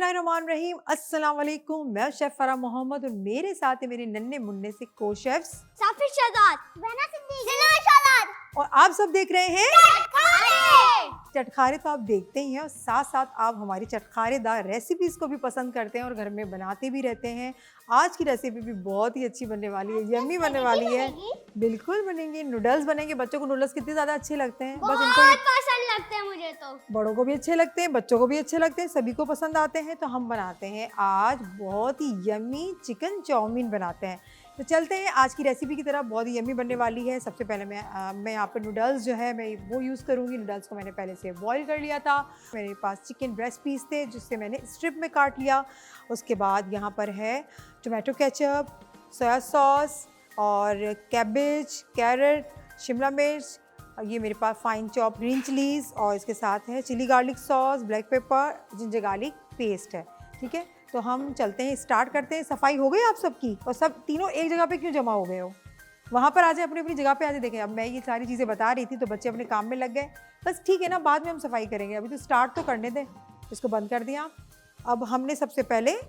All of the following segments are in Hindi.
बिस्मिल्लाहिर्रहमानिर्रहीम, अस्सलाम वालेकुम। मैं शेफ फराह मोहम्मद और मेरे साथ है मेरे नन्हे मुन्ने से को शेफ्स साफिर शहजाद, बहना सिद्दीक, सिना शहजाद और आप सब देख रहे हैं चटखारे। चटखारे। तो आप देखते ही हैं और साथ साथ आप हमारी चटखारेदार रेसिपीज को भी पसंद करते हैं और घर में बनाते भी रहते हैं। आज की रेसिपी भी बहुत ही अच्छी बनने वाली है, यम्मी बनने वाली है। बिल्कुल बनेंगे, नूडल्स बनेंगे। बच्चों को नूडल्स कितने ज्यादा अच्छे लगते हैं, बस इनको बहुत पसंद लगते हैं मुझे तो। बड़ों को भी अच्छे लगते हैं, बच्चों को भी अच्छे लगते हैं, सभी को पसंद आते हैं। तो हम बनाते हैं आज बहुत ही यम्मी चिकन चाउमीन बनाते हैं। तो चलते हैं आज की रेसिपी की तरफ। बहुत ही यम्मी बनने वाली है। सबसे पहले मैं यहाँ पे नूडल्स जो है मैं वो यूज़ करूँगी। नूडल्स को मैंने पहले से बॉईल कर लिया था। मेरे पास चिकन ब्रेस्ट पीस थे जिससे मैंने स्ट्रिप में काट लिया। उसके बाद यहाँ पर है टोमेटो केचप, सोया सॉस और कैबेज, कैरेट, शिमला मिर्च, ये मेरे पास फाइन चॉप ग्रीन चिलीज़ और इसके साथ है chilli garlic sauce, black pepper, ginger garlic paste है। ठीक है, तो हम चलते हैं, स्टार्ट करते हैं। सफाई हो गई आप सबकी? और सब तीनों एक जगह पे क्यों जमा हो गए हो? वहाँ पर आ जाए, अपनी अपनी जगह पे आ जाए। देखें, अब मैं ये सारी चीज़ें बता रही थी तो बच्चे अपने काम में लग गए। बस ठीक है ना, बाद में हम सफाई करेंगे, अभी तो स्टार्ट तो करने दें। इसको बंद कर दिया। अब हमने सबसे पहले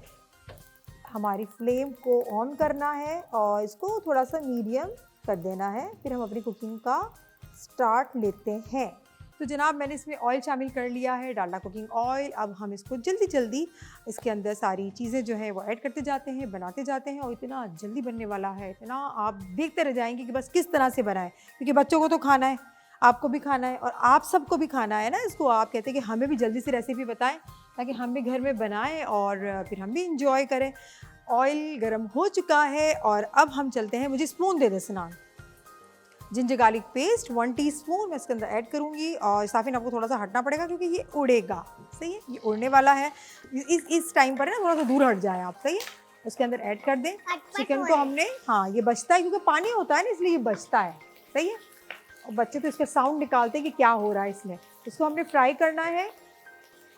हमारी फ्लेम को ऑन करना है और इसको थोड़ा सा मीडियम कर देना है। फिर हम अपनी कुकिंग का स्टार्ट लेते हैं। तो जनाब मैंने इसमें ऑयल शामिल कर लिया है, डालडा कुकिंग ऑयल। अब हम इसको जल्दी जल्दी इसके अंदर सारी चीज़ें जो है वो ऐड करते जाते हैं, बनाते जाते हैं। और इतना जल्दी बनने वाला है, इतना आप देखते रह जाएंगे कि बस किस तरह से बनाएं, क्योंकि बच्चों को तो खाना है, आपको भी खाना है और आप सबको भी खाना है ना इसको। आप कहते हैं कि हमें भी जल्दी से रेसिपी बताएं ताकि हम भी घर में बनाएं और फिर हम भी इंजॉय करें। ऑयल गर्म हो चुका है और अब हम चलते हैं। मुझे स्पून दे दे सिनान। जिंजर गार्लिक पेस्ट 1 टीस्पून मैं इसके अंदर ऐड करूंगी। और साफिन आपको थोड़ा सा हटना पड़ेगा क्योंकि ये उड़ेगा। सही है, ये उड़ने वाला है। इस टाइम पर ना थोड़ा सा दूर हट जाए आप। सही है, उसके अंदर ऐड कर दें। चिकन को हमने, हाँ ये बचता है क्योंकि पानी होता है ना, इसलिए ये बचता है। सही है, और बच्चे तो इसका साउंड निकालते हैं कि क्या हो रहा है इसमें। इसको हमने फ्राई करना है,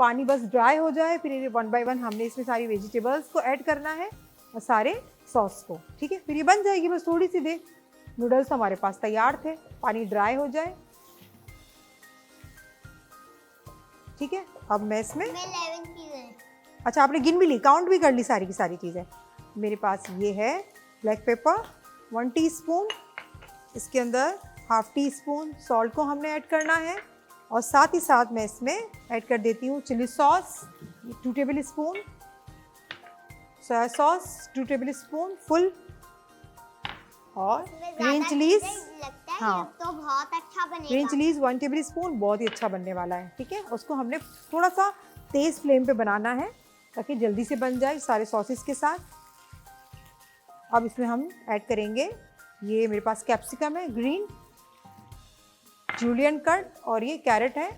पानी बस ड्राई हो जाए। फिर ये 1 बाय 1 हमने इसमें सारी वेजिटेबल्स को ऐड करना है और सारे सॉस को। ठीक है, फिर ये बन जाएगी बस थोड़ी सी देर। नूडल्स हमारे पास तैयार थे, पानी ड्राई हो जाए। ठीक है, अब मैं इसमें 11 चीजें। अच्छा आपने गिन भी ली, काउंट भी कर ली सारी की सारी चीज़ें। मेरे पास ये है ब्लैक पेपर 1 टीस्पून, इसके अंदर ½ टीस्पून सॉल्ट को हमने ऐड करना है। और साथ ही साथ मैं इसमें ऐड कर देती हूँ chilli sauce 2 tablespoon, soya sauce 2 tablespoon full, और ग्रीन चिलीज, हाँ तो बहुत अच्छा बनेगा। ग्रीन चिलीज 1 टेबल स्पून, बहुत ही अच्छा बनने वाला है। ठीक है, उसको हमने थोड़ा सा तेज फ्लेम पे बनाना है ताकि जल्दी से बन जाए सारे सॉसेस के साथ। अब इसमें हम ऐड करेंगे, ये मेरे पास कैप्सिकम है ग्रीन, जूलियन कट, और ये कैरेट है,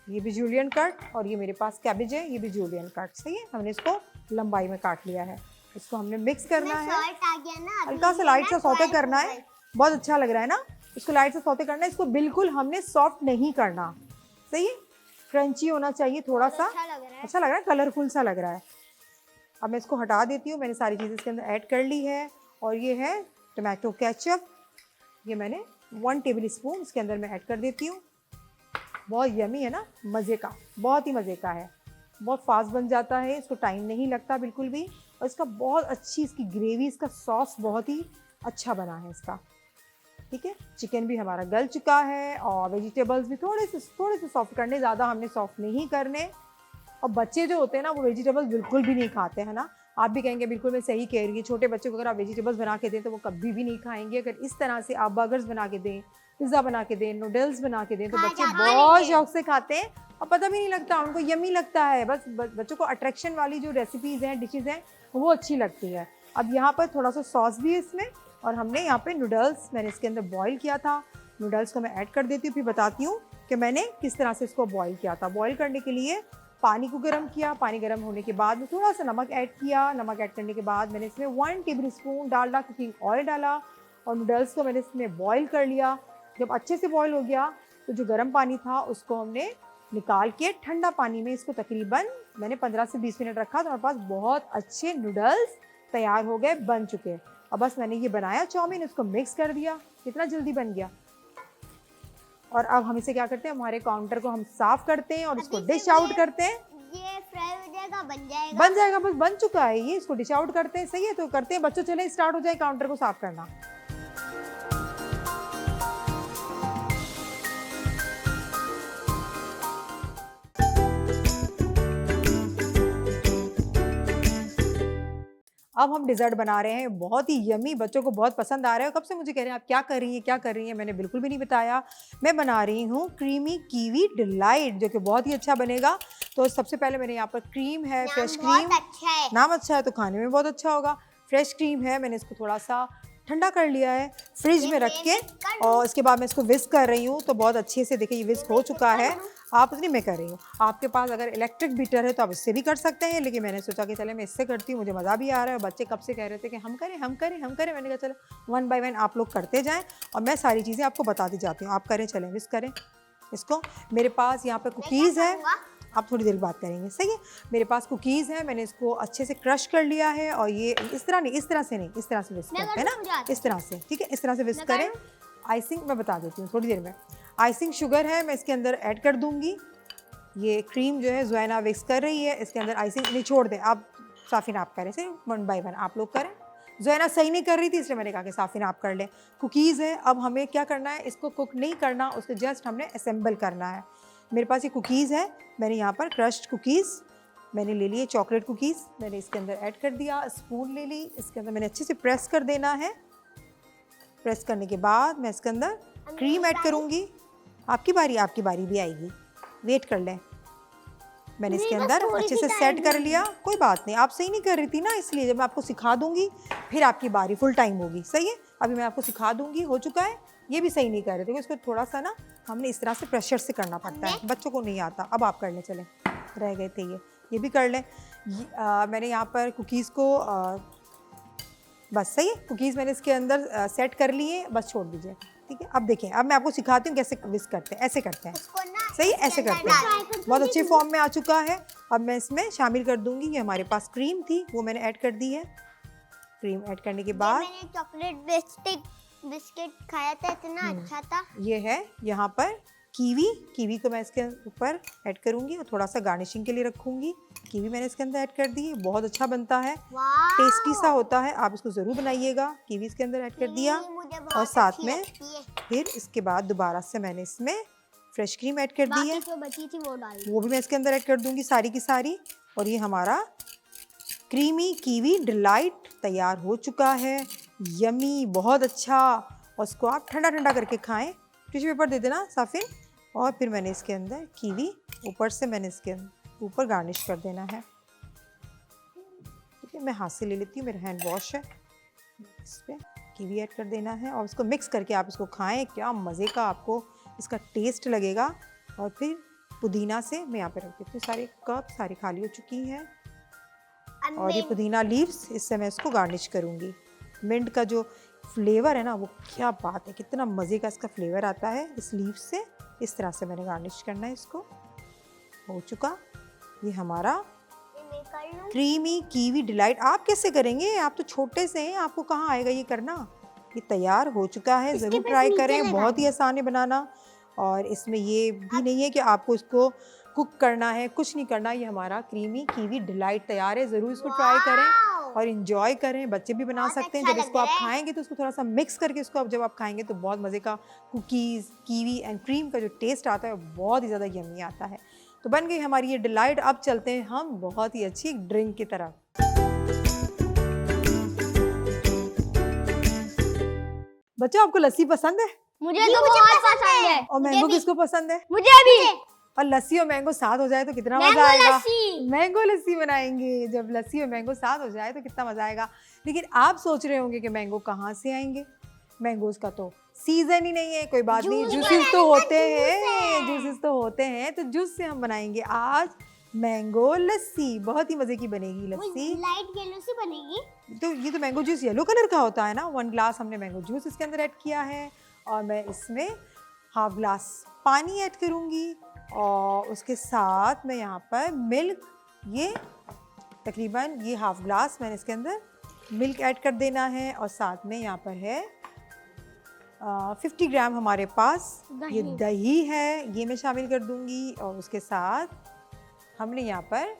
ये भी जूलियन कट, और ये मेरे पास कैबेज है, ये भी जूलियन कट। सही है, हमने इसको लंबाई में काट लिया है। इसको हमने मिक्स करना है, हल्का सा लाइट सा सौते करना है। बहुत अच्छा लग रहा है ना, इसको लाइट से सौते करना है। इसको बिल्कुल हमने सॉफ्ट नहीं करना। सही है, क्रंची होना चाहिए थोड़ा सा। अच्छा लग रहा है, कलरफुल सा लग रहा है। अब मैं इसको हटा देती हूँ। मैंने सारी चीज़ें इसके अंदर ऐड कर ली है। और ये है टोमेटो केचप, ये मैंने 1 टेबल स्पून इसके अंदर मैं ऐड कर देती हूँ। बहुत यमी है ना, मज़े का, बहुत ही मज़े का है। बहुत फास्ट बन जाता है, इसको टाइम नहीं लगता बिल्कुल भी। और इसका बहुत अच्छी इसकी ग्रेवी, इसका सॉस बहुत ही अच्छा बना है इसका। ठीक है, चिकन भी हमारा गल चुका है और वेजिटेबल्स भी थोड़े से सॉफ्ट करने, ज़्यादा हमने सॉफ्ट नहीं करने। और बच्चे जो होते हैं ना वो वेजिटेबल्स बिल्कुल भी नहीं खाते हैं ना। आप भी कहेंगे बिल्कुल मैं सही कह रही हूँ, छोटे बच्चों को अगर आप वेजिटेबल्स बना के दें तो वो कभी भी नहीं खाएंगे। अगर इस तरह से आप बर्गर्स बना के दें, पिज़्ज़ा बना के दें, नूडल्स बना के दें तो बच्चे बहुत शौक से खाते हैं और पता भी नहीं लगता, उनको यमी लगता है। बस बच्चों को अट्रैक्शन वाली जो रेसिपीज़ हैं, डिशेज़ हैं, वो अच्छी लगती है। अब यहाँ पर थोड़ा सा सॉस भी है इसमें, और हमने यहाँ पे नूडल्स मैंने इसके अंदर बॉईल किया था, नूडल्स को मैं ऐड कर देती हूँ। फिर बताती हूँ कि मैंने किस तरह से इसको बॉईल किया था। बॉईल करने के लिए पानी को गर्म किया, पानी गर्म होने के बाद में थोड़ा सा नमक ऐड किया। नमक ऐड करने के बाद मैंने इसमें 1 table spoon Dalda cooking oil डाला और नूडल्स को मैंने इसमें बॉईल कर लिया। जब अच्छे से बॉईल हो गया तो जो गर्म पानी था उसको हमने निकाल के ठंडा पानी में इसको तकरीबन मैंने 15 से 20 मिनट रखा। तो हमारे पास बहुत अच्छे नूडल्स तैयार हो गए, बन चुके। अब बस मैंने ये बनाया चाउमीन, इसको मिक्स कर दिया, कितना जल्दी बन गया। और अब हम इसे क्या करते हैं, हमारे काउंटर को हम साफ करते हैं और इसको डिश आउट करते हैं। ये फ्राई हो जाएगा जाएगा, बन जाएगा। बन जाएगा, बस बन चुका है ये। इसको डिश आउट करते हैं। सही है, तो करते हैं बच्चों। चले स्टार्ट हो जाए काउंटर को साफ करना। अब हम डिज़र्ट बना रहे हैं, बहुत ही यमी, बच्चों को बहुत पसंद आ रहा है। कब से मुझे कह रहे हैं आप क्या कर रही हैं, क्या कर रही हैं, मैंने बिल्कुल भी नहीं बताया। मैं बना रही हूँ क्रीमी कीवी डिलाइट, जो कि बहुत ही अच्छा बनेगा। तो सबसे पहले मैंने यहाँ पर क्रीम है, फ्रेश क्रीम। बहुत अच्छा है। नाम अच्छा है तो खाने में बहुत अच्छा होगा। फ्रेश क्रीम है, मैंने इसको थोड़ा सा ठंडा कर लिया है फ्रिज में रख के, और इसके बाद मैं इसको विस्क कर रही हूँ। तो बहुत अच्छे से देखिए ये विस्क हो चुका है। आप नहीं, मैं कर रही हूँ। आपके पास अगर इलेक्ट्रिक बीटर है तो आप इससे भी कर सकते हैं, लेकिन मैंने सोचा कि चले मैं इससे करती हूँ, मुझे मज़ा भी आ रहा है। बच्चे कब से कह रहे थे कि हम करें हम करें हम करें। मैंने कहा चलो 1 बाय 1 आप लोग करते जाएं और मैं सारी चीज़ें आपको बताती जाती हूँ। आप करें, चलें विस्क करें इसको। मेरे पास यहाँ पर कुकीज़ है, आप थोड़ी देर बात करेंगे। सही है, मेरे पास कुकीज़ है, मैंने इसको अच्छे से क्रश कर लिया है। और ये इस तरह नहीं, इस तरह से नहीं, इस तरह से विस्क करते हैं ना, इस तरह से। ठीक है, इस तरह से विस्क करें। आइसिंग मैं बता देती हूँ थोड़ी देर में। आइसिंग शुगर है, मैं इसके अंदर ऐड कर दूंगी। ये क्रीम जो है ज़ुआना विस्क कर रही है, इसके अंदर आइसिंग नहीं छोड़ दें आप, साफिन आप करें। सिर्फ 1 बाय 1 आप लोग करें। ज़ुआना सही नहीं कर रही थी, इसलिए मैंने कहा कि साफिन आप कर लें। कुकीज़ है, अब हमें क्या करना है, इसको कुक नहीं करना, उसको जस्ट हमने असेंबल करना है। मेरे पास ये कुकीज़ है, मैंने यहाँ पर क्रश्ड कुकीज़ मैंने ले लिए, चॉकलेट कुकीज़ मैंने इसके अंदर ऐड कर दिया। स्पून ले ली, इसके अंदर मैंने अच्छे से प्रेस कर देना है। प्रेस करने के बाद मैं इसके अंदर क्रीम ऐड करूँगी। आपकी बारी भी आएगी, वेट कर लें। मैंने इसके अंदर अच्छे से सेट कर लिया। कोई बात नहीं, आप सही नहीं कर रही थी ना, इसलिए जब मैं आपको सिखा दूंगी फिर आपकी बारी फुल टाइम होगी। सही है, अभी मैं आपको सिखा दूंगी। हो चुका है, ये भी सही नहीं कर रहे थे, इसको थोड़ा सा ना हमने इस तरह से प्रेशर से करना पड़ता है, बच्चों को नहीं आता। अब आप कर लें, चलें रह गए थे ये भी कर लें। मैंने यहाँ पर कुकीज़ को बस सही है, कुकीज़ मैंने इसके अंदर सेट कर लिए, बस छोड़ दीजिए। ठीक है, अब देखें, अब मैं आपको सिखाती हूँ कैसे विस्क करते हैं। ऐसे करते हैं, सही, ऐसे करते हैं। बहुत अच्छे फॉर्म में आ चुका है। अब मैं इसमें शामिल कर दूंगी, ये हमारे पास क्रीम थी वो मैंने ऐड कर दी है। क्रीम ऐड करने के बाद मैंने चॉकलेट बिस्किट खाया था, इतना अच्छा था। ये है यहाँ पर कीवी को मैं इसके ऊपर ऐड करूंगी और थोड़ा सा गार्निशिंग के लिए रखूंगी। कीवी मैंने इसके अंदर ऐड कर दी, बहुत अच्छा बनता है, टेस्टी सा होता है, आप इसको ज़रूर बनाइएगा। कीवी इसके अंदर ऐड कर दिया और साथ में फिर इसके बाद दोबारा से मैंने इसमें फ्रेश क्रीम ऐड कर दी है, बची थी वो भी मैं इसके अंदर ऐड कर दूंगी सारी की सारी। और ये हमारा क्रीमी कीवी डिलाइट तैयार हो चुका है। यमी, बहुत अच्छा। और इसको आप ठंडा ठंडा करके खाएं। टिश्यू पेपर दे देना साफिन। और फिर मैंने इसके अंदर कीवी ऊपर से मैंने इसके ऊपर गार्निश कर देना है। ठीक है, मैं हाथ से ले लेती हूँ, मेरा हैंड वॉश है। इस पर कीवी ऐड कर देना है और इसको मिक्स करके आप इसको खाएं, क्या मज़े का आपको इसका टेस्ट लगेगा। और फिर पुदीना से मैं यहाँ पे रख देती हूँ, सारे कप सारी खाली हो चुकी हैं। और ये पुदीना लीव्स, इससे मैं इसको गार्निश करूँगी। मिंट का जो फ्लेवर है ना, वो क्या बात है, कितना मज़े का इसका फ्लेवर आता है इस लीव्स से। इस तरह से मैंने गार्निश करना है इसको। हो चुका ये हमारा क्रीमी कीवी डिलाइट। आप कैसे करेंगे, आप तो छोटे से हैं, आपको कहाँ आएगा ये करना। ये तैयार हो चुका है, ज़रूर ट्राई करें, बहुत ही आसान है बनाना। और इसमें ये भी नहीं है कि आपको इसको कुक करना है, कुछ नहीं करना। ये हमारा क्रीमी कीवी डिलाइट तैयार है, ज़रूर इसको ट्राई करें और इंजॉय करें। बच्चे भी बना सकते हैं। जब इसको आप खाएंगे तो उसको थोड़ा सा मिक्स करके इसको अब जब आप खाएंगे तो बहुत मज़े का कुकीज़, कीवी एंड क्रीम का जो टेस्ट आता है बहुत ही ज़्यादा यम्मी आता है। तो बन गई हमारी ये डिलाइट। अब चलते हैं हम बहुत ही अच्छी ड्रिंक की तरफ। बच्चों, आपको लस्सी पसंद है? मुझे तो बहुत पसंद है। और मैंगो किसको पसंद है? मुझे भी। और लस्सी और मैंगो साथ हो जाए तो कितना मजा आएगा। मैंगो लस्सी बनाएंगे, जब लस्सी और मैंगो साथ हो जाए तो कितना मजा आएगा। लेकिन आप सोच रहे होंगे कि मैंगो कहाँ से आएंगे, मैंगोज का तो सीजन ही नहीं है। कोई बात नहीं, जूसेस तो होते हैं, जूसेस तो होते हैं, तो जूस से हम बनाएंगे आज मैंगो लस्सी। बहुत ही मजे की बनेगी लस्सी, लाइट येलो से बनेगी। तो ये तो मैंगो जूस येलो कलर का होता है ना। 1 ग्लास हमने मैंगो जूस इसके अंदर ऐड किया है और मैं इसमें ½ ग्लास पानी ऐड करूँगी और उसके साथ मैं यहाँ पर मिल्क, ये तकरीबन ये ½ ग्लास मैंने इसके अंदर मिल्क ऐड कर देना है। और साथ में यहाँ पर है 50 ग्राम हमारे पास ये दही है, ये मैं शामिल कर दूँगी। और उसके साथ हमने यहाँ पर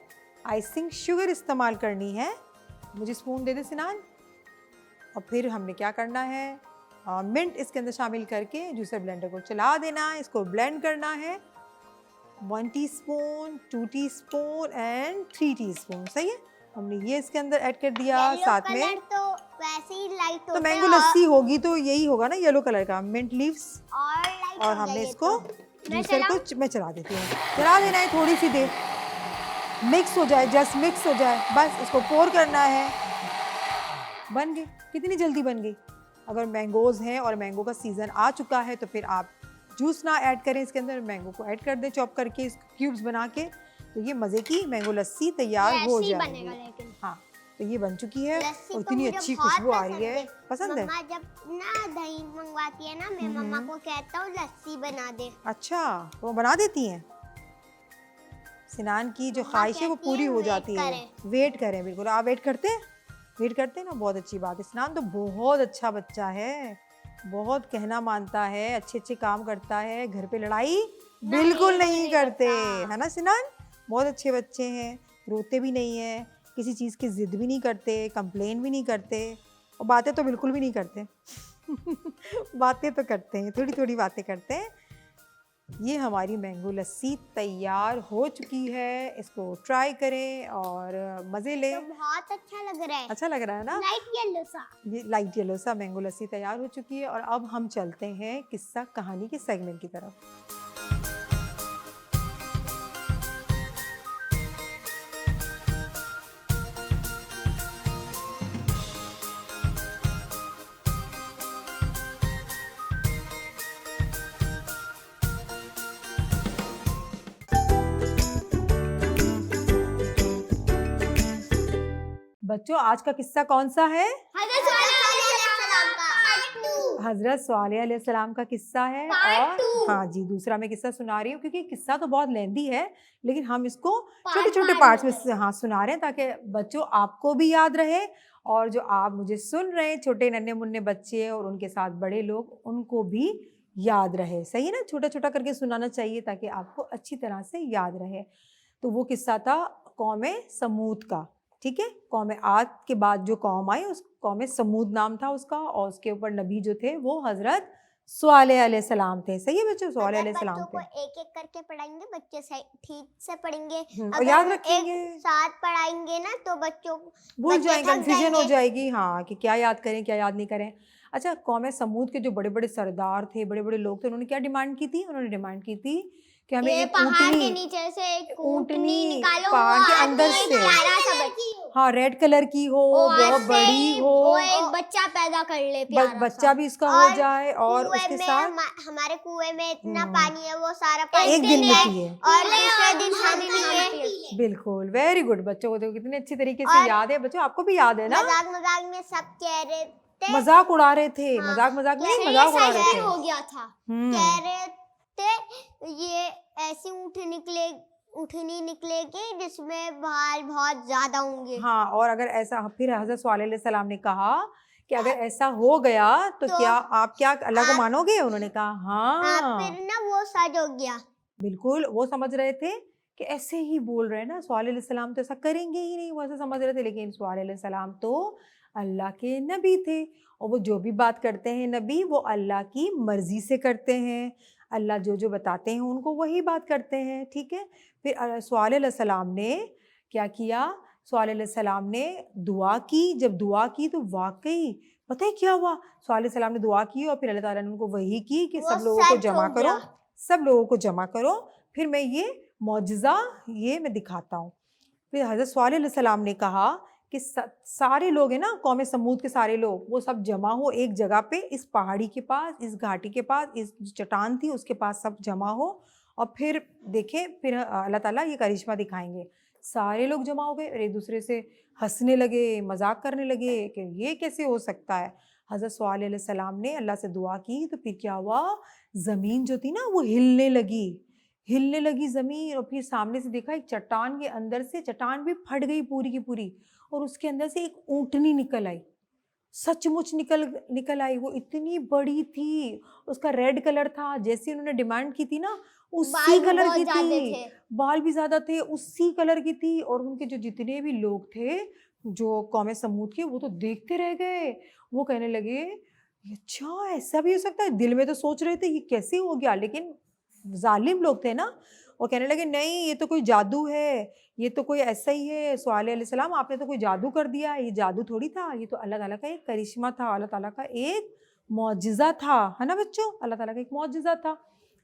आइसिंग शुगर इस्तेमाल करनी है। मुझे स्पून दे दे सिनान। और फिर हमने क्या करना है, मिंट इसके अंदर शामिल करके जूसर ब्लेंडर को चला देना है। इसको ब्लेंड करना है। 1 टीस्पून, 2 टीस्पून एंड 3 टीस्पून। सही है, हमने ये इसके अंदर ऐड कर दिया। साथ में तो वैसे ही लाइट तो मैंगो लस्सी होगी तो यही होगा ना, येलो कलर का मिंट लीव्स। और लाइट और हमने इसको जूसर को मैं चला देती हूँ। चला देना है थोड़ी सी देर, मिक्स हो जाए, जस्ट मिक्स हो जाए, बस इसको पोर करना है। बन गई। कितनी जल्दी बन गई। अगर मैंगोज़ हैं और मैंगो का सीज़न आ चुका है तो फिर आप जूस ना ऐड करें इसके अंदर, मैंगो को ऐड कर दें चॉप करके, इस क्यूब्स बना के, तो ये मज़े की मैंगो लस्सी तैयार हो जाएगी। लेकिन हाँ, तो ये बन चुकी है लस्सी और तो इतनी मुझे अच्छी बहुत खुशबू आ रही है। पसंद है? मम्मा जब ना दही मंगवाती है ना, मैं मम्मा को कहता हूँ लस्सी बना दे। अच्छा, तो वो बना देती हैं। सिनान की जो मम्मा ख्वाहिश है वो कहती पूरी है हो वेट जाती है। करें। वेट करें, बिल्कुल। आप वेट करते हैं? वेट करते हैं ना, बहुत अच्छी बात है। सिनान तो बहुत अच्छा बच्चा है, बहुत कहना मानता है, अच्छे अच्छे काम करता है, घर पे लड़ाई बिल्कुल नहीं करते, है ना सिनान? बहुत अच्छे बच्चे हैं, रोते भी नहीं है, किसी चीज़ की ज़िद भी नहीं करते, कंप्लेन भी नहीं करते, और बातें तो बिल्कुल भी नहीं करते। बातें तो करते हैं, थोड़ी थोड़ी बातें करते हैं। ये हमारी मैंगो लस्सी तैयार हो चुकी है। इसको ट्राई करें और मज़े तो लें। बहुत अच्छा लग रहा है, अच्छा लग रहा है ना? लाइट येलो सा। ये लाइट येलो सा मैंगो लस्सी तैयार हो चुकी है और अब हम चलते हैं किस्सा कहानी के सेगमेंट की तरफ। बच्चों, आज का किस्सा कौन सा है? हजरत स्वालेह अलैहिस्सलाम का किस्सा है। और हाँ जी, दूसरा मैं किस्सा सुना रही हूँ क्योंकि किस्सा तो बहुत लेंदी है, लेकिन हम इसको छोटे छोटे पार्ट्स में हाँ सुना रहे हैं ताकि बच्चों आपको भी याद रहे और जो आप मुझे सुन रहे हैं छोटे नन्हे मुन्ने बच्चे और उनके साथ बड़े लोग, उनको भी याद रहे। सही है ना, छोटा छोटा करके सुनाना चाहिए ताकि आपको अच्छी तरह से याद रहे। तो वो किस्सा था कौमे समूद का। ठीक है, कौमे आद के बाद जो कौम आई उस कौमे समूद नाम था उसका, और उसके ऊपर नबी जो थे वो हजरत स्वालेह अलैहिस्सलाम थे। सही है बच्चों, स्वालेह अलैहिस्सलाम बच्चों को थे। एक एक करके पढ़ाएंगे, बच्चे ठीक से पढ़ेंगे। और अगर याद हम रखेंगे, एक साथ पढ़ाएंगे ना तो भूल बच्चे जाएंगे, थक कंफ्यूजन हो जाएंगे। जाएगी। हाँ, कि क्या याद करें क्या याद नहीं करें। अच्छा, कौमे समूद के जो बड़े बड़े सरदार थे, बड़े बड़े लोग थे, उन्होंने क्या डिमांड की थी? उन्होंने डिमांड की थी कि हमें ये एक पहाड़ के ऊँटनी, नीचे से एक ऊँटनी ऊँटनी निकालो, पहाड़ वो के आती अंदर है, से, प्यारा सा बच्चा, हाँ रेड कलर की हो, बहुत बड़ी हो, वो एक बच्चा पैदा कर ले प्यारा बच्चा सा। भी इसका हो और जाए और कुएं उसके में साथ हमारे कुएं में इतना पानी है, वो सारा पानी एक दिन में पिए। और दूसरे दिन हम पिए। बिल्कुल, वेरी गुड। बच्चों को देखो कितने अच्छी तरीके से याद है। बच्चों आपको भी याद है ना? मजाक मजाक में सब कह रहे थे, मजाक उड़ा रहे थे। हाँ, मजाक मजाक में नहीं, ये मजाक उड़ा रहे सच थे। हो गया था। कह रहे थे ये ऐसी ऊँटनी निकलेगी जिसमें बाल बहुत ज्यादा होंगे। हाँ, और अगर ऐसा, फिर हजरत स्वालेह अलैहिस्सलाम ने कहा कि अगर ऐसा हो गया तो क्या आप क्या अल्लाह को मानोगे? उन्होंने कहा हाँ। फिर ना वो सच हो गया। बिल्कुल, वो समझ रहे थे कि ऐसे ही बोल रहे हैं ना, स्वालेह अलैहिस्सलाम तो ऐसा करेंगे ही नहीं, वो ऐसे समझ रहे थे। लेकिन स्वालेह अलैहिस्सलाम तो अल्लाह के नबी थे और वो जो भी बात करते हैं नबी, वो अल्लाह की मर्जी से करते हैं। अल्लाह जो जो बताते हैं उनको वही बात करते हैं। ठीक है, फिर स्वालेह अलैहिस्सलाम ने क्या किया? स्वालेह अलैहिस्सलाम ने दुआ की। जब दुआ की तो वाकई पता है क्या हुआ? स्वालेह अलैहिस्सलाम ने दुआ की और फिर अल्लाह ताला ने उनको वही की कि सब लोगों को जमा करो, सब लोगों को जमा करो, फिर मैं ये मौजज़ा ये मैं दिखाता हूँ। फिर हज़रत स्वालेह अलैहिस्सलाम ने कहा कि सारे लोग हैं ना, कौम समूद के सारे लोग, वो सब जमा हो एक जगह पे, इस पहाड़ी के पास, इस घाटी के पास, इस चट्टान थी उसके पास सब जमा हो और फिर देखें, फिर अल्लाह ताला ये करिश्मा दिखाएंगे। सारे लोग जमा हो गए और एक दूसरे से हंसने लगे, मजाक करने लगे कि ये कैसे हो सकता है। हज़रत स्वालेह अलैहिस्सलाम ने अल्लाह से दुआ की तो फिर क्या हुआ? ज़मीन जो थी ना वो हिलने लगी ज़मीन, और फिर सामने से देखा एक चट्टान के अंदर से, चट्टान भी फट गई पूरी की पूरी और उसके अंदर से एक ऊँटनी निकल आई। सचमुच निकल आई। वो इतनी बड़ी थी, उसका रेड कलर था, जैसे उन्होंने डिमांड की थी ना उसी बाल भी कलर बहुत की ज्यादा थी, थे। बाल भी ज्यादा थे, उसी कलर की थी। और उनके जो जितने भी लोग थे जो कौमे समूद के, वो तो देखते रह गए। वो कहने लगे अच्छा ऐसा भी हो सकता है। दिल में तो सोच रहे थे ये कैसे हो गया, लेकिन जालिम लोग थे ना, वो कहने लगे नहीं ये तो कोई जादू है, ये तो कोई ऐसा ही है। सवाले अलैहिस्सलाम आपने तो कोई जादू कर दिया, ये जादू थोड़ी था, ये तो अल्लाह ताला का एक करिश्मा था, अल्लाह ताला का एक मौजिज़ा था, है ना बच्चों, अल्लाह ताला का एक मौजिज़ा था।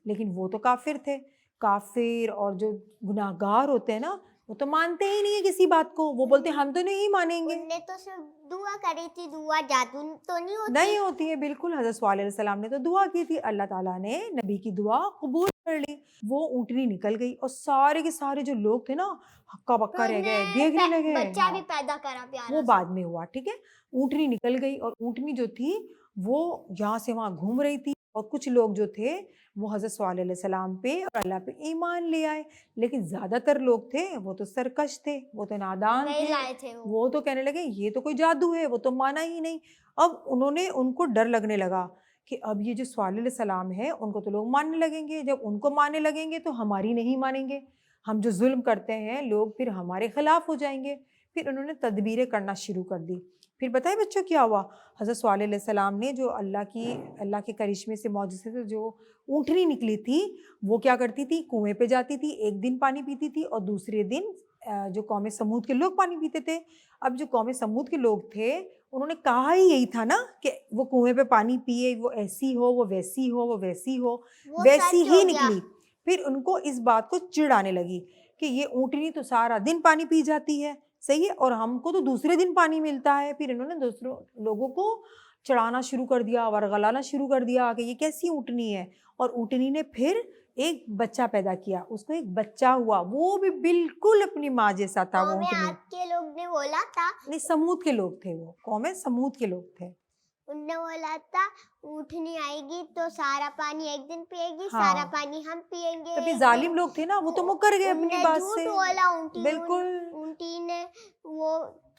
लेकिन वो तो काफिर थे। काफिर और जो गुनाहगार होते हैं ना, वो तो मानते ही नहीं है किसी बात को, वो बोलते हैं हम तो नहीं मानेंगे। उनने तो सिर्फ दुआ करी थी, दुआ जादू तो नहीं होती। नहीं होती है, बिल्कुल। हज़रत सल्लल्लाहु अलैहि वसल्लम ने तो दुआ की थी, अल्लाह ताला ने नबी की दुआ कबूल कर ली। वो ऊँटनी निकल गई और सारे के सारे जो लोग थे ना, हक्का बक्का रह गए, देखने लगे। बच्चा भी हाँ, पैदा करा प्यारा वो सा। बाद में हुआ, ठीक है। ऊँटनी निकल गई और ऊँटनी जो थी वो यहाँ से वहाँ घूम रही थी, और कुछ लोग जो थे वो हज़रत सल्लल्लाहु अलैहि वसल्लम पे और अल्लाह पे ईमान ले आए। लेकिन ज़्यादातर लोग थे वो तो सरकश थे, वो तो नादान नहीं थे, लाए थे वो। वो तो कहने लगे ये तो कोई जादू है, वो तो माना ही नहीं। अब उन्होंने उनको डर लगने लगा कि अब ये जो सल्लल्लाहु अलैहि वसल्लम है उनको तो लोग मानने लगेंगे, जब उनको मानने लगेंगे तो हमारी नहीं मानेंगे, हम जो जुल्म करते हैं लोग फिर हमारे खिलाफ हो जाएंगे। फिर उन्होंने तदबीरें करना शुरू कर दी। फिर बताए बच्चों क्या हुआ, हज़रत सल्लल्लाहु अलैहि वसल्लम ने जो अल्लाह के करिश्मे से मौजूद से जो ऊँटनी निकली थी, वो क्या करती थी, कुएं पे जाती थी, एक दिन पानी पीती थी और दूसरे दिन जो कौमे समूद के लोग पानी पीते थे। अब जो कौमे समूद के लोग थे उन्होंने कहा ही यही था ना कि वो कुएं पे पानी पिए, वो ऐसी हो, वो वैसी हो, वो वैसी हो, वो वैसी सच ही हो गया। निकली। फिर उनको इस बात को चिढ़ आने लगी कि ये ऊँटनी तो सारा दिन पानी पी जाती है, सही है, और हमको तो दूसरे दिन पानी मिलता है। फिर इन्होंने दूसरों लोगों को चढ़ाना शुरू कर दिया, वरगलाना शुरू कर दिया कि ये कैसी ऊँटनी है। और ऊँटनी ने फिर एक बच्चा पैदा किया, उसको एक बच्चा हुआ, वो भी बिल्कुल अपनी माँ जैसा था वो कौमे ऊँटनी। आद के लोग ने बोला था, नहीं, समूद के लोग थे, वो कौमे समूद के लोग थे। उनने बोला था ऊँटनी आएगी तो सारा पानी एक दिन पिएगी, सारा हाँ, पानी हम पिएंगे तभी एक जालिम दिन। लोग थे ना, वो तो वो- मुकर गए अपनी उनने बात झूठ से। बोला, बिल्कुल, ऊँटी ने वो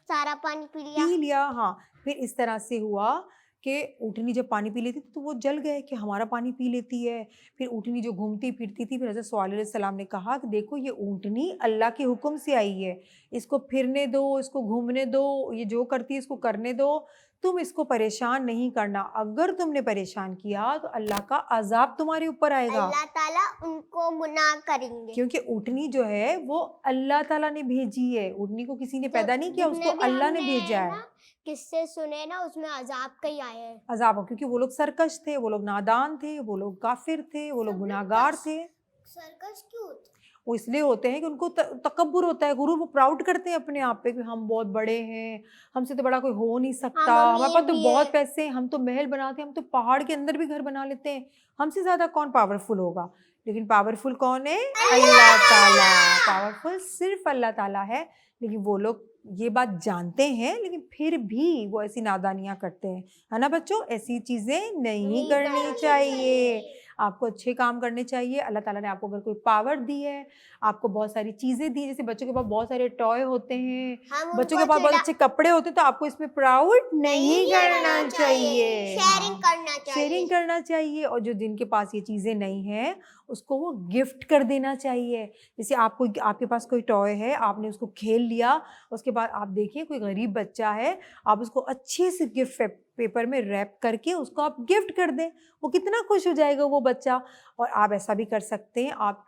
सारा पानी पी लिया। पी लिया, हाँ। फिर इस तरह से हुआ कि ऊँटनी जब पानी पी लेती थी तो वो जल गए कि हमारा पानी पी लेती है। फिर ऊँटनी जो घूमती फिरती थी, फिर हज़रत सल्लल्लाहु अलैहि वसल्लम ने कहा कि देखो ये ऊँटनी अल्लाह के हुक्म से आई है, इसको फिरने दो, इसको घूमने दो, ये जो करती है इसको करने दो, तुम इसको परेशान नहीं करना। अगर तुमने परेशान किया तो अल्लाह का अज़ाब तुम्हारे ऊपर आएगा। अल्लाह ताला उनको मुनाह करेंगे। क्योंकि ऊँटनी जो है वो अल्लाह ताला ने भेजी है, ऊँटनी को किसी ने पैदा नहीं किया, उसको जितने भी अल्लाह ने हमने भेजा है। ना किस्से सुने ना, उसमें अजाब का ही आया है। अज़ाब हो, क्योंकि वो लोग सरकश थे, वो लोग नादान थे, वो लोग काफिर थे, वो लोग गुनाहगार थे। सर्कस क्यों होता? वो इसलिए होते हैं कि उनको तकब्बुर होता है, गुरूर, वो प्राउड करते हैं अपने आप पे कि हम बहुत बड़े हैं, हमसे तो बड़ा कोई हो नहीं सकता, हम हमारे अमीर पास तो भी बहुत है। पैसे हैं, हम तो महल बनाते हैं, हम तो पहाड़ के अंदर भी घर बना लेते हैं, हमसे ज़्यादा कौन पावरफुल होगा। लेकिन पावरफुल कौन है? अल्लाह ताला। पावरफुल सिर्फ अल्लाह ताला है। लेकिन वो लोग ये बात जानते हैं, लेकिन फिर भी वो ऐसी नादानियाँ करते हैं, है ना बच्चों? ऐसी चीज़ें नहीं करनी चाहिए। आपको अच्छे काम करने चाहिए। अल्लाह ताला ने आपको अगर कोई पावर दी है, आपको बहुत सारी चीज़ें दी, जैसे बच्चों के पास बहुत सारे टॉय होते हैं, हम बच्चों के उनको पास बहुत चिढ़ा अच्छे कपड़े होते हैं, तो आपको इसमें प्राउड नहीं करना चाहिए। शेयरिंग हाँ, करना चाहिए। शेयरिंग करना चाहिए। और जो जिनके पास ये चीज़ें नहीं हैं, उसको वो गिफ्ट कर देना चाहिए। जैसे आपको आपके पास कोई टॉय है, आपने उसको खेल लिया, उसके बाद आप देखिए कोई गरीब बच्चा है, आप उसको अच्छे से गिफ्ट पेपर में रैप करके उसको आप गिफ्ट कर दें, वो कितना खुश हो जाएगा वो बच्चा। और आप ऐसा भी कर सकते हैं, आप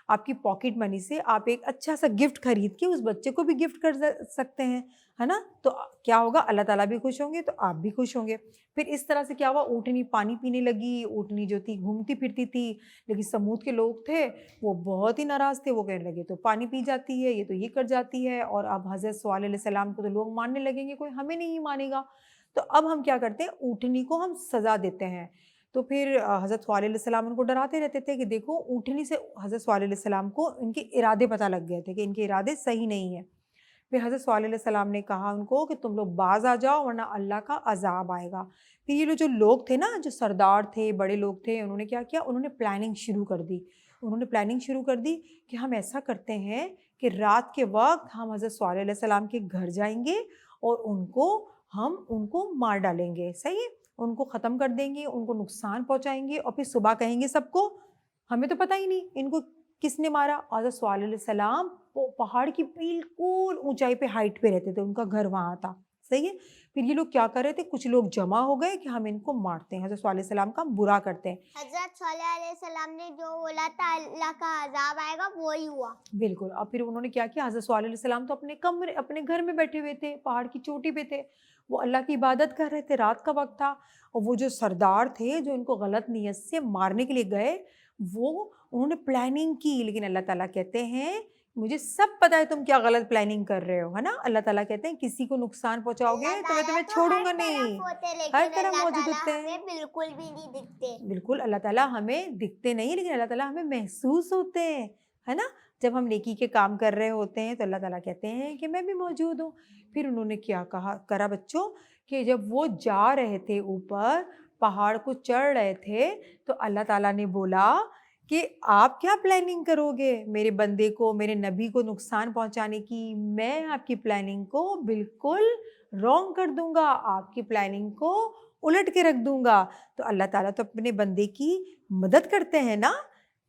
आपकी पॉकेट मनी से आप एक अच्छा सा गिफ्ट खरीद के उस बच्चे को भी गिफ्ट कर सकते हैं, है ना? तो क्या होगा, अल्लाह ताला भी खुश होंगे तो आप भी खुश होंगे। फिर इस तरह से क्या हुआ, ऊँटनी पानी पीने लगी। ऊँटनी जो थी घूमती फिरती थी, लेकिन समूद के लोग थे वो बहुत ही नाराज़ थे। वो कहने लगे तो पानी पी जाती है, ये तो ये कर जाती है, और अब हज़रत सल्लल्लाहु अलैहि वसल्लम को तो लोग मानने लगेंगे, कोई हमें नहीं मानेगा। तो अब हम क्या करते हैं, ऊँटनी को हम सज़ा देते हैं। तो फिर हज़रत सल्लल्लाहु अलैहि वसल्लम उनको डराते रहते थे कि देखो ऊँटनी से हज़रत सल्लल्लाहु अलैहि वसल्लम को इनके इरादे पता लग गए थे कि इनके इरादे सही नहीं है। फिर हज़रत सल्लल्लाहु अलैहि वसल्लम ने कहा उनको कि तुम लोग बाज़ आ जाओ वरना अल्लाह का अज़ाब आएगा। फिर ये जो लोग थे ना, जो सरदार थे, बड़े लोग थे, उन्होंने क्या किया, उन्होंने प्लानिंग शुरू कर दी। उन्होंने प्लानिंग शुरू कर दी कि हम ऐसा करते हैं कि रात के वक़्त हम हज़रत सल्लल्लाहु अलैहि वसल्लम के घर जाएँगे और उनको मार डालेंगे, सही है? उनको ख़त्म कर देंगे, उनको नुकसान पहुँचाएँगे और फिर सुबह कहेंगे सबको हमें तो पता ही नहीं इनको किसने मारा। हज़रत स्वालेह अलैहिस्सलाम पहाड़ की बिल्कुल ऊंचाई पे हाइट पे रहते थे, उनका घर वहाँ था, सही है। फिर ये लोग क्या कर रहे थे, कुछ लोग जमा हो गए कि हम इनको मारते हैं, हज़रत स्वालेह अलैहिस्सलाम का बुरा करते हैं। हजरत सल्लल्लाहु अलैहि वसल्लम ने जो बोला था अल्लाह का अजाब आएगा वो ही हुआ। बिल्कुल। और फिर उन्होंने क्या किया, हज़रत स्वालेह अलैहिस्सलाम तो अपने कमरे अपने घर में बैठे हुए थे, पहाड़ की चोटी पे थे, वो अल्लाह की इबादत कर रहे थे, रात का वक्त था। और वो जो सरदार थे जो इनको गलत नीयत से मारने के लिए गए, वो उन्होंने प्लानिंग की, लेकिन अल्लाह ताला कहते हैं मुझे सब पता है तुम क्या गलत प्लानिंग कर रहे हो, है ना। अल्लाह ताला कहते हैं किसी को नुकसान पहुंचाओगे अल्लाह तो मैं ताला तुम्हें तो छोड़ूंगा हर नहीं। तरफ होते हर लेकिन तरफ अल्लाह मौजूद ताला होते हैं। हमें बिल्कुल भी नहीं दिखते। बिल्कुल, अल्लाह ताला हमें दिखते नहीं, लेकिन अल्लाह ताला हमें महसूस होते हैं, है ना। जब हम नेकी के काम कर रहे होते हैं तो अल्लाह ताला कहते हैं कि मैं भी मौजूद हूँ। फिर उन्होंने क्या करा बच्चों, कि जब वो जा रहे थे ऊपर, पहाड़ को चढ़ रहे थे, तो अल्लाह ताला ने बोला कि आप क्या प्लानिंग करोगे मेरे बंदे को, मेरे नबी को नुकसान पहुंचाने की। मैं आपकी प्लानिंग को बिल्कुल रॉन्ग कर दूंगा, आपकी प्लानिंग को उलट के रख दूंगा। तो अल्लाह ताला तो अपने बंदे की मदद करते हैं ना,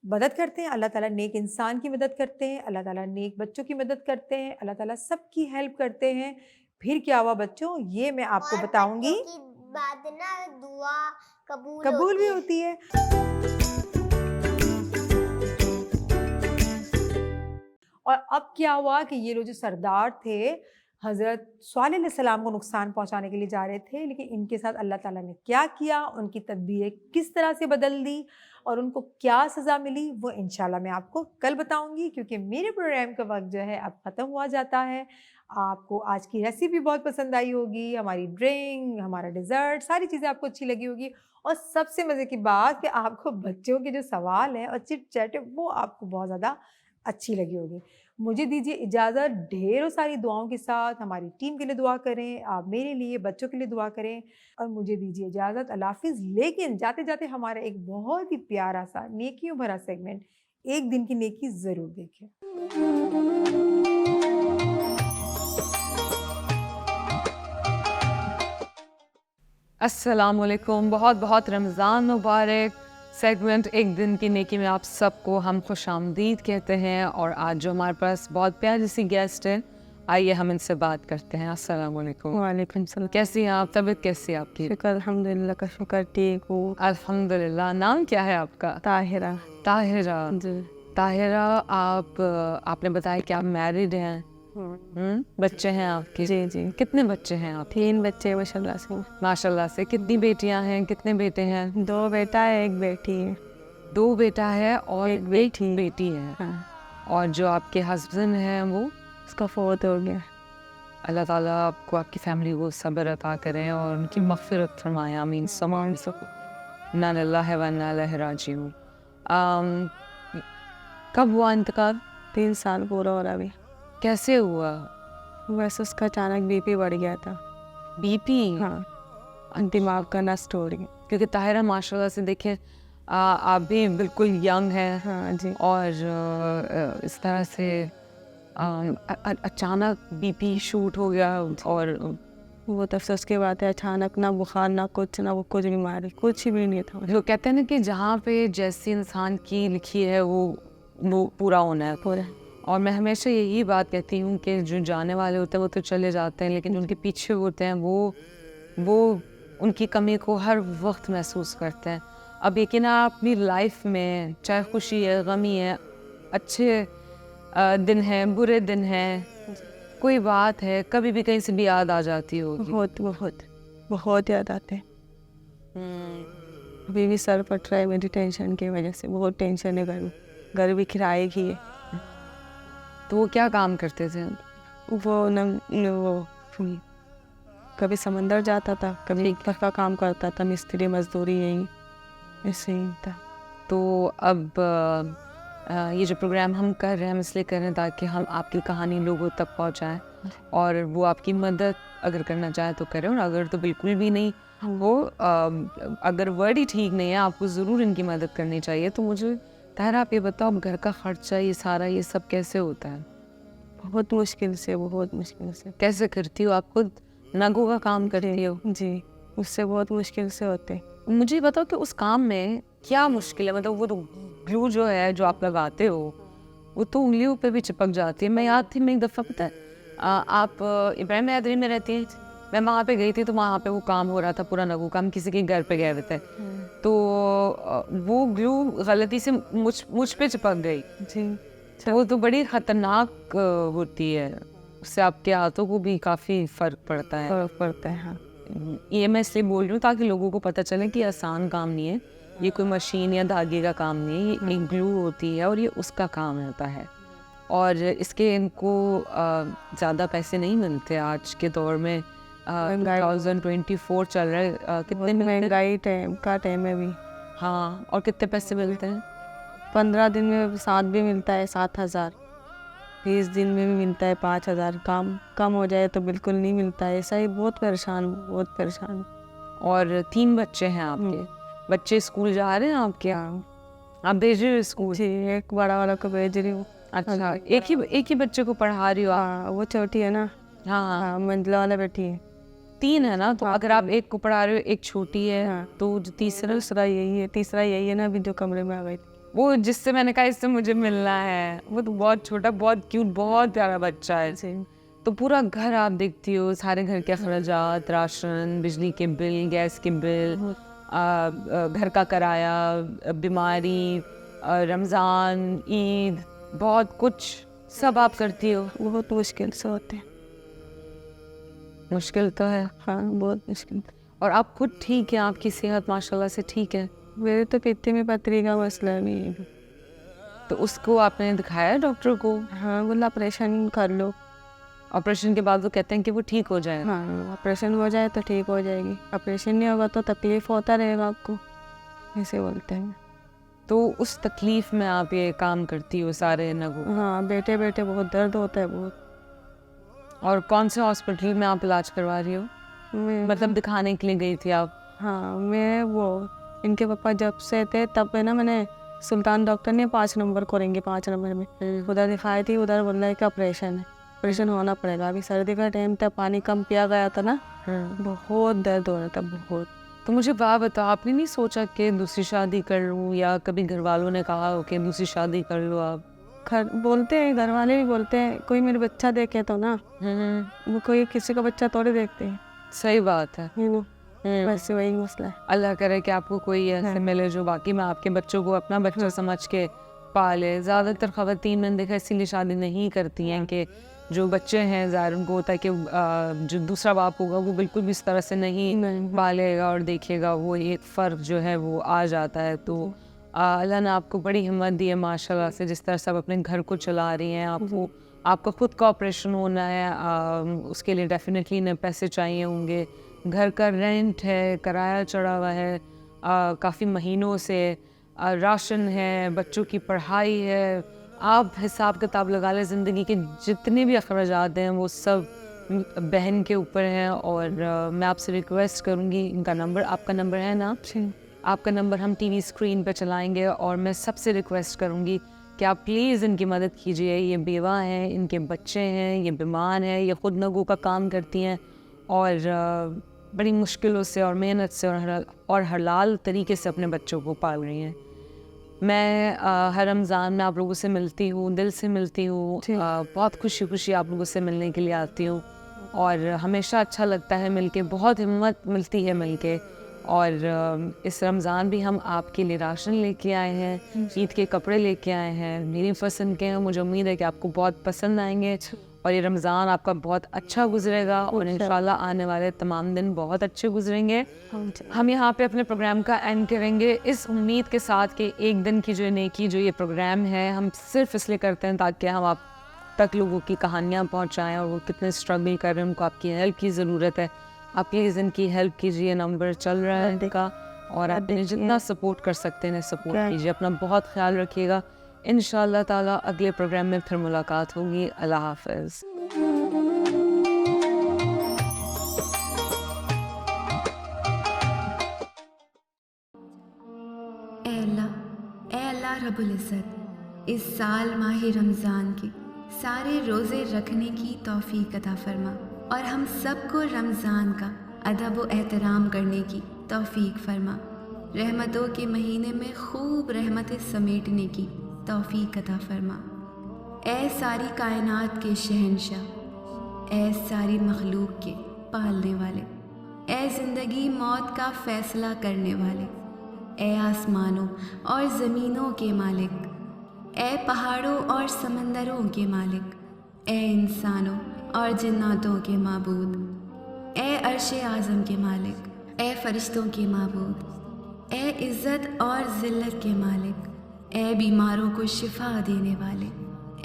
मदद करते हैं। अल्लाह ताला नेक इंसान की मदद करते हैं, अल्लाह ताला नेक बच्चों की मदद करते हैं, अल्लाह ताला सबकी हेल्प करते हैं। फिर क्या हुआ बच्चों, ये मैं आपको और बताऊंगी। बच्चों की बात ना दुआ कबूल कबूल भी होती है। होती है। और अब क्या हुआ कि ये लोग जो सरदार थे, हज़रत स्वालेह अलैहिस्सलाम को नुकसान पहुंचाने के लिए जा रहे थे, लेकिन इनके साथ अल्लाह ताला ने क्या किया, उनकी तदबीरें किस तरह से बदल दी और उनको क्या सज़ा मिली, वो इंशाल्लाह मैं आपको कल बताऊंगी, क्योंकि मेरे प्रोग्राम का वक्त जो है अब ख़त्म हुआ जाता है। आपको आज की रेसिपी बहुत पसंद आई होगी, हमारी ड्रिंक, हमारा डिज़र्ट, सारी चीज़ें आपको अच्छी लगी होगी। और सबसे मज़े की बात कि आपको बच्चों के जो सवाल हैं और चिट चैट है वो आपको बहुत ज़्यादा अच्छी लगी होगी। मुझे दीजिए इजाज़त, ढेरों सारी दुआओं के साथ हमारी टीम के लिए दुआ करें, आप मेरे लिए, बच्चों के लिए दुआ करें, और मुझे दीजिए इजाज़त, अल्लाह हाफ़िज़। लेकिन जाते-जाते हमारा एक बहुत ही प्यारा सा नेकियों भरा सेगमेंट, एक दिन की नेकी ज़रूर देखें। अस्सलाम वालेकुम, बहुत बहुत रमज़ान मुबारक। सेगमेंट एक दिन की नेकी में आप सबको हम खुशामदीद कहते हैं। और आज जो हमारे पास बहुत प्यारी सी गेस्ट है, आइए हम इनसे बात करते हैं। अस्सलाम वालेकुम। वालेकुम सलाम। कैसी हैं आप, तबीयत कैसी है आपकी? शुक्र अल्हम्दुलिल्लाह का शुक्र, ठीक हूँ। अल्हम्दुलिल्लाह। नाम क्या है आपका? ताहिरा ताहिरा। जी। ताहिरा, आपने बताया कि आप मैरिड हैं। बच्चे हैं आपके? जी जी, कितने बच्चे हैं आप? 3 बच्चे माशाल्लाह से। माशाल्लाह से। कितनी बेटियां हैं, कितने बेटे हैं? 2 बेटा है, 1 बेटी है। 2 बेटा है और एक बेटी है। हाँ, और जो आपके हस्बैंड हैं वो? उसका 4th हो गया। अल्लाह ताला आपको, आपकी फैमिली को सब्र अता करें और उनकी मग़फ़िरत फरमाए। आमीन समान सब। इन्ना लिल्लाहि व इन्ना इलैहि राजिऊन। कब हुआ इंतकाल? 3 साल पूरा हो रहा अभी। कैसे हुआ? बस उसका अचानक बीपी बढ़ गया था। बीपी? हाँ, दिमाग का नस्ट हो रही है। क्योंकि ताहिरा माशाल्लाह से देखें, आप भी बिल्कुल यंग हैं। हाँ जी। और इस तरह से अचानक बीपी शूट हो गया। और वो तो अफसोस की बात है, अचानक ना बुखार ना कुछ बीमारी कुछ भी नहीं था। जो कहते हैं ना कि जहाँ पे जैसी इंसान की लिखी है वो पूरा होना है। पूरा। और मैं हमेशा यही बात कहती हूँ कि जो जाने वाले होते हैं वो तो चले जाते हैं, लेकिन जो उनके पीछे होते हैं वो उनकी कमी को हर वक्त महसूस करते हैं। अब यकीन आप अपनी लाइफ में चाहे खुशी है, गमी है, अच्छे दिन हैं, बुरे दिन हैं, कोई बात है, कभी भी कहीं से भी याद आ जाती होगी। बहुत बहुत बहुत याद आते हैं। अभी भी सर फट रहा है मेरी टेंशन की वजह से। बहुत टेंशन है। घर भी किराए की है। तो वो क्या काम करते थे? वो कभी समंदर जाता था, कभी घर का काम करता था, मिस्त्री मजदूरी यही ऐसे ही था। तो अब ये जो प्रोग्राम हम कर रहे हैं, हम इसलिए कर रहे हैं ताकि हम आपकी कहानी लोगों तक पहुंचाएं, और वो आपकी मदद अगर करना चाहे तो करें, और अगर तो बिल्कुल भी नहीं, वो अगर वर्ड ही ठीक नहीं है, आपको ज़रूर इनकी मदद करनी चाहिए। तो मुझे ताहिरा आप ये बताओ, अब घर का खर्चा ये सारा ये सब कैसे होता है? बहुत मुश्किल से, बहुत मुश्किल से। कैसे करती हो? आप खुद नगों का काम करती हो? जी, उससे बहुत मुश्किल से होते। मुझे बताओ कि उस काम में क्या मुश्किल है, मतलब वो तो ग्लू जो है जो आप लगाते हो वो तो उंगलियों पे भी चिपक जाती है। मैं याद थी, मैं एक दफ़ा पता है आप इब्राहिम हैदरी में रहती हैं, मैं वहाँ पे गई थी तो वहाँ पे वो काम हो रहा था, पूरा नगू काम, किसी के घर पे गए हुए थे, तो वो ग्लू गलती से मुझ पे चिपक गई। जी तो वो तो बड़ी ख़तरनाक होती है, उससे आपके हाथों को भी काफ़ी फ़र्क पड़ता है। फर्क पड़ता है। हाँ ये मैं इसलिए बोल रही हूँ ताकि लोगों को पता चले कि आसान काम नहीं है, ये कोई मशीन या धागे का काम नहीं है, ये एक ग्लू होती है और ये उसका काम होता है। और इसके इनको ज़्यादा पैसे नहीं मिलते आज के दौर में। 2024 चल रहा है, कितने मिलते हैं? महंगाई टाइम का टाइम है भी। हाँ, और कितने पैसे मिलते हैं? 15 दिन में 7 भी मिलता है, 7,000। 20 दिन में भी मिलता है 5,000। काम कम हो जाए तो बिल्कुल नहीं मिलता है। ऐसा ही बहुत परेशान। और 3 बच्चे हैं आपके, बच्चे स्कूल जा रहे हैं आपके? आप भेज रहे हो स्कूल? जी, एक बड़ा वाला को भेज रही हूँ। अच्छा, एक ही बच्चे को पढ़ा रही हो आप? हाँ, वो छोटी है ना। हाँ, हाँ, मंजिला वाला बेटी है। 3 है ना, तो अगर आप एक को पढ़ा रहे हो, एक छोटी है, हाँ। तो जो तीसरा यही है ना, अभी जो कमरे में आ गई थी। वो जिससे मैंने कहा इससे मुझे मिलना है, वो तो बहुत छोटा, बहुत क्यूट, बहुत प्यारा बच्चा है। तो पूरा घर आप देखती हो, सारे घर के अखराजात, राशन, बिजली के बिल, गैस के बिल, घर का किराया, बीमारी, रमज़ान, ईद, बहुत कुछ सब आप करती हो। बहुत मुश्किल से होते हैं। मुश्किल तो है। हाँ, बहुत मुश्किल। और आप खुद ठीक है, आपकी सेहत माशाल्लाह से ठीक है? मेरे तो पित्ते में पथरी का मसला नहीं है। तो उसको आपने दिखाया डॉक्टर को? हाँ, बोला ऑपरेशन कर लो। ऑपरेशन के बाद वो कहते हैं कि वो ठीक हो जाए? हाँ, ऑपरेशन हो जाए तो ठीक हो जाएगी, ऑपरेशन नहीं होगा तो तकलीफ होता रहेगा आपको, ऐसे बोलते हैं। तो उस तकलीफ में आप ये काम करती हो सारे नगू? हाँ, बैठे बैठे बहुत दर्द होता है बहुत। और कौन से हॉस्पिटल में आप इलाज करवा रही हो? मतलब दिखाने के लिए गई थी आप? हाँ, मैं वो इनके पापा जब से थे तब है ना, मैंने सुल्तान डॉक्टर ने 5 नंबर करेंगे, 5 नंबर में उधर दिखाई थी। उधर बोल रहा है कि ऑपरेशन होना पड़ेगा। अभी सर्दी का टाइम था, पानी कम पिया गया था ना, बहुत दर्द हो रहा था बहुत। तो मुझे बात बताओ, आपने नहीं सोचा कि दूसरी शादी कर लूँ, या कभी घर वालों ने कहा हो कि दूसरी शादी कर लो आप? बोलते हैं, घर वाले भी बोलते हैं, कोई मेरे बच्चा देखे तो ना, वो कोई किसी का बच्चा थोड़े देखते हैं। सही बात है। वैसे वही मसला है। अल्लाह करे कि आपको कोई ऐसे मिले जो बाकी में आपके बच्चों को अपना बच्चा समझ के पाले। ज़्यादातर ख़वातीन मैंने देखा इसीलिए शादी नहीं करती हैं कि जो बच्चे हैं ज़ाहिर उनको होता है कि जो दूसरा बाप होगा वो बिल्कुल भी इस तरह से नहीं पालेगा और देखेगा, वो एक फ़र्क जो है वो आ जाता है। तो अल्लाह ने आपको बड़ी हिम्मत दी है माशाल्लाह से, जिस तरह से आप अपने घर को चला रही हैं। आपका खुद का ऑपरेशन होना है, उसके लिए डेफिनेटली इन्हें पैसे चाहिए होंगे, घर का रेंट है, किराया चढ़ा हुआ है काफ़ी महीनों से, राशन है, बच्चों की पढ़ाई है, आप हिसाब किताब लगा लें, ज़िंदगी के जितने भी अखराजात हैं वो सब बहन के ऊपर हैं। और मैं आपसे रिक्वेस्ट करूँगी, इनका नंबर, आपका नंबर है ना? आपका नंबर हम टीवी स्क्रीन पर चलाएंगे, और मैं सबसे रिक्वेस्ट करूँगी कि आप प्लीज़ इनकी मदद कीजिए। ये बेवा हैं, इनके बच्चे हैं, ये बीमार हैं, ये ख़ुद नगू का काम करती हैं और बड़ी मुश्किलों से और मेहनत से और हलाल तरीके से अपने बच्चों को पाल रही हैं। मैं हर रमज़ान में आप लोगों से मिलती हूँ, दिल से मिलती हूँ, बहुत खुशी आप लोगों से मिलने के लिए आती हूँ, और हमेशा अच्छा लगता है मिलके, बहुत हिम्मत मिलती है मिलके। और इस रमज़ान भी हम आपके लिए राशन लेके आए हैं, ईद के कपड़े लेके आए हैं, मेरी पसंद के हैं, मुझे उम्मीद है कि आपको बहुत पसंद आएंगे, और ये रमज़ान आपका बहुत अच्छा गुजरेगा, और इंशाल्लाह आने वाले तमाम दिन बहुत अच्छे गुजरेंगे। हम यहाँ पे अपने प्रोग्राम का एंड करेंगे इस उम्मीद के साथ कि एक दिन की जो नेकी जो ये प्रोग्राम है हम सिर्फ इसलिए करते हैं ताकि हम आप तक लोगों की कहानियाँ पहुँचाएँ, और वो कितने स्ट्रगल कर रहे हैं, उनको आपकी हेल्प की ज़रूरत है। आप प्लीज़ इनकी हेल्प कीजिए, नंबर चल रहा है इनका, और आप जितना सपोर्ट कर सकते हैं सपोर्ट कीजिए। अपना बहुत ख्याल रखिएगा। इंशाअल्लाह ताला अगले प्रोग्राम में फिर मुलाकात होगी। अल्लाह हाफ़िज़। ए अल्लाह रब्बुल इज़्ज़त, इस साल माह रमज़ान के सारे रोज़े रखने की तौफ़ीक अता फरमा, और हम सबको रमज़ान का अदब व एहतराम करने की तौफ़ीक फरमा। रहमतों के महीने में खूब रहमतें समेटने की तौफीक अता फरमा। ऐ सारी कायनात के शहंशाह, ऐ सारी मखलूक के पालने वाले, ऐ ज़िंदगी मौत का फ़ैसला करने वाले, ऐ आसमानों और ज़मीनों के मालिक, ऐ पहाड़ों और समंदरों के मालिक, ऐ इंसानों और जिन्नातों के माबूद, ऐ अर्श आज़म के मालिक, ऐ फरिश्तों के माबूद, ऐ इज़्ज़त और ज़िल्लत के मालिक, ऐ बीमारों को शिफा देने वाले,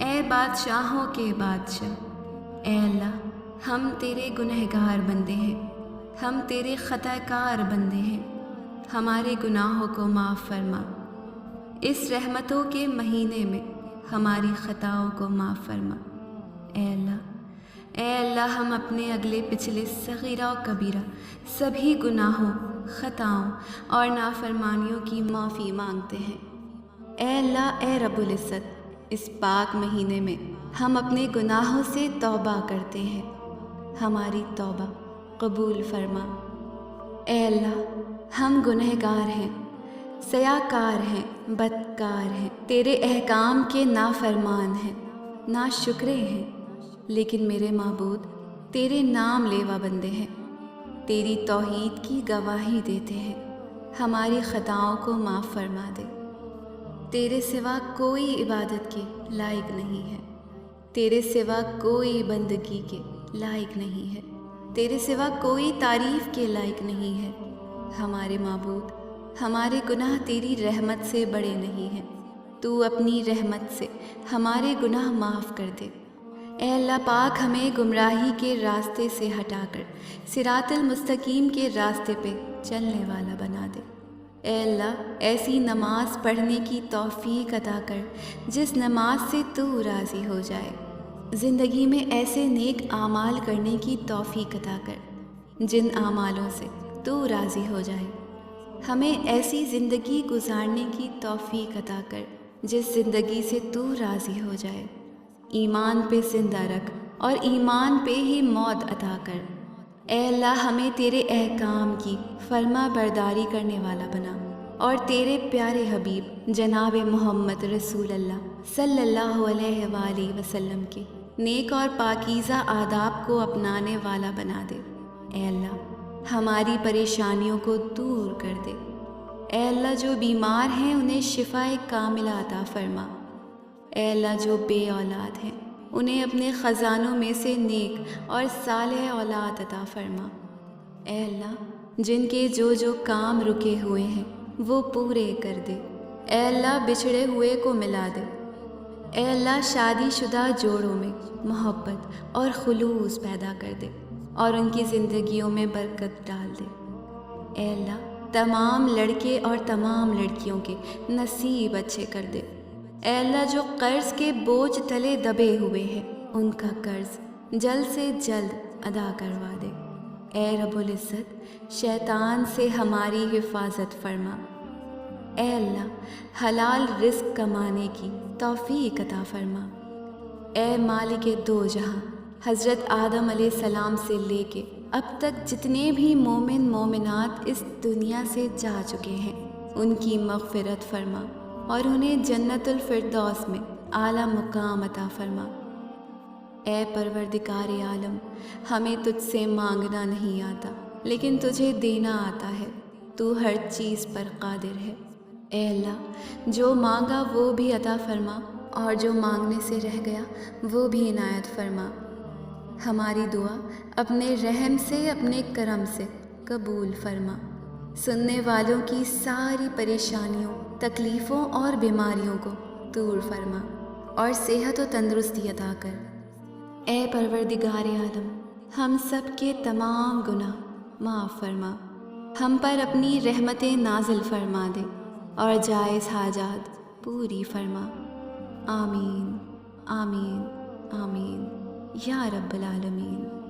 ऐ बादशाहों के बादशाह, ऐ अल्लाह हम तेरे गुनहगार बंदे हैं, हम तेरे ख़ताकार बंदे हैं, हमारे गुनाहों को माफ़ फरमा। इस रहमतों के महीने में हमारी ख़ताओं को माफ़ फरमा। ऐ अल्लाह हम अपने अगले पिछले सग़ीरा और कबीरा सभी गुनाहों, ख़ताओं और नाफरमानियों की माफ़ी मांगते हैं। ऐ अल्लाह, ऐ रब्बुल इज़्ज़त, इस पाक महीने में हम अपने गुनाहों से तौबा करते हैं, हमारी तौबा कबूल फरमा। ऐ अल्लाह हम गुनहगार हैं, सयाकार हैं, बदकार हैं, तेरे अहकाम के नाफरमान हैं, नाशुक्रे हैं, लेकिन मेरे माबूद तेरे नाम लेवा बंदे हैं, तेरी तौहीद की गवाही देते हैं, हमारी ख़ताओं को माफ़ फरमा दे। तेरे सिवा कोई इबादत के लायक नहीं है, तेरे सिवा कोई बंदगी के लायक नहीं है, तेरे सिवा कोई तारीफ़ के लायक नहीं है। हमारे माबूद, हमारे गुनाह तेरी रहमत से बड़े नहीं हैं, तू अपनी रहमत से हमारे गुनाह माफ़ कर दे। ऐ अल्लाह पाक हमें गुमराही के रास्ते से हटाकर सिरातुल मुस्तकीम के रास्ते पे चलने वाला बना दे। ऐ अल्लाह ऐसी नमाज पढ़ने की तौफीक अता कर जिस नमाज से तू राज़ी हो जाए। ज़िंदगी में ऐसे नेक आमाल करने की तौफीक अता कर जिन आमालों से तू राज़ी हो जाए। हमें ऐसी ज़िंदगी गुजारने की तौफीक अता कर जिस ज़िंदगी से तू राज़ी हो जाए। ईमान पे ज़िंदा रख और ईमान पे ही मौत अता कर। ऐ अल्लाह हमें तेरे अहकाम की फर्मा बरदारी करने वाला बना और तेरे प्यारे हबीब जनाब मोहम्मद रसूल अल्लाह सल्लल्लाहु अलैहि वसल्लम के नेक और पाकीज़ा आदाब को अपनाने वाला बना दे। ऐ अल्लाह हमारी परेशानियों को दूर कर दे। ऐ अल्लाह जो बीमार हैं उन्हें शिफाए कामिला अता फरमा। ऐ अल्लाह जो बे औलाद हैं उन्हें अपने ख़ज़ानों में से नेक और सालेह औलाद अता फरमा। ऐ अल्लाह जिनके जो जो काम रुके हुए हैं वो पूरे कर दे। ऐ अल्लाह बिछड़े हुए को मिला दे। ऐ अल्लाह शादीशुदा जोड़ों में मोहब्बत और खुलूस पैदा कर दे और उनकी ज़िंदगियों में बरकत डाल दे। ऐ अल्लाह तमाम लड़के और तमाम लड़कियों के नसीब अच्छे कर दे। ऐ अल्लाह जो कर्ज़ के बोझ तले दबे हुए हैं उनका कर्ज़ जल्द से जल्द अदा करवा दे। ऐ रब्बुल इज़्ज़त शैतान से हमारी हिफाजत फरमा। ऐ अल्लाह हलाल रिज़्क़ कमाने की तौफ़ीक अता फरमा। ऐ मालिक दो जहां, हज़रत आदम अलैहिस्सलाम से लेके अब तक जितने भी मोमिन मोमिनात इस दुनिया से जा चुके हैं उनकी मग़फ़िरत फरमा और उन्हें जन्नतुल फ़िरदौस में आला मुकाम अता फरमा। ऐ परवरदिगार आलम हमें तुझसे मांगना नहीं आता लेकिन तुझे देना आता है। तू हर चीज़ पर कादिर है। ऐ अल्लाह जो मांगा वो भी अता फरमा और जो मांगने से रह गया वो भी इनायत फरमा। हमारी दुआ अपने रहम से अपने करम से कबूल फरमा। सुनने वालों की सारी परेशानियों, तकलीफ़ों और बीमारियों को दूर फरमा और सेहत व तंदुरुस्ती अता कर। ऐ परवरदिगार आलम हम सब के तमाम गुनाह माफ़ फरमा। हम पर अपनी रहमतें नाजिल फरमा दे और जायज़ हाजात पूरी फरमा। आमीन आमीन आमीन या रब्बल आलमीन।